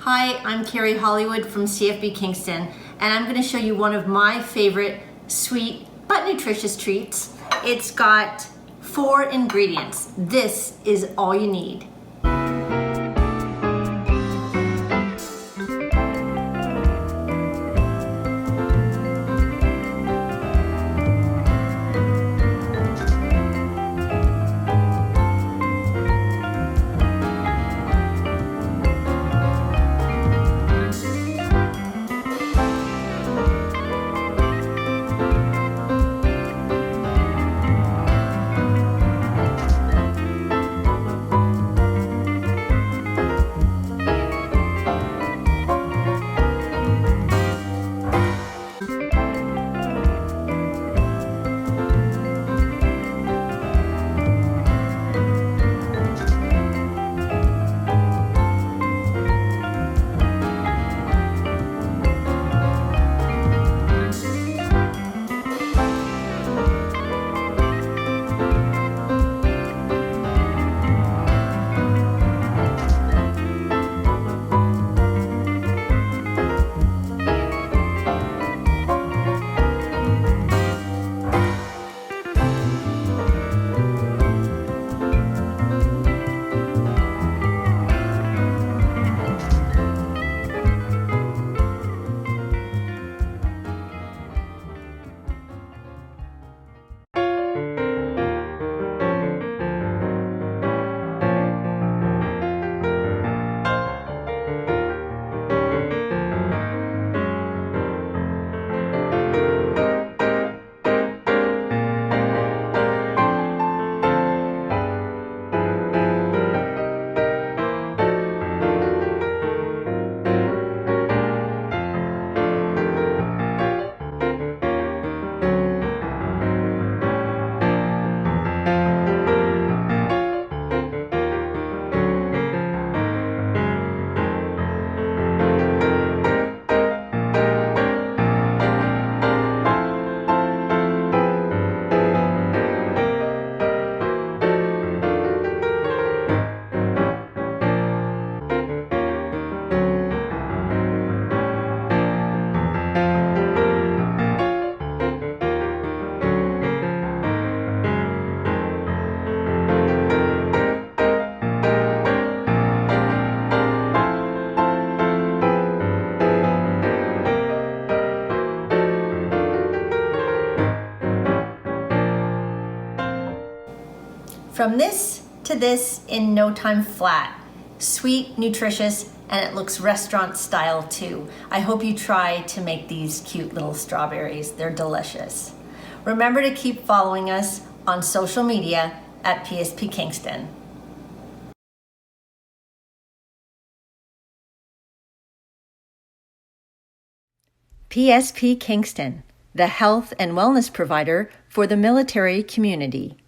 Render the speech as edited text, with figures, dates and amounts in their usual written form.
Hi, I'm Kerri Hollywood from CFB Kingston, and I'm going to show you one of my favorite sweet but nutritious treats. It's got 4 ingredients. This is all you need. From this to this in no time flat. Sweet, nutritious, and it looks restaurant style too. I hope you try to make these cute little strawberries. They're delicious. Remember to keep following us on social media at PSP Kingston. PSP Kingston, the health and wellness provider for the military community.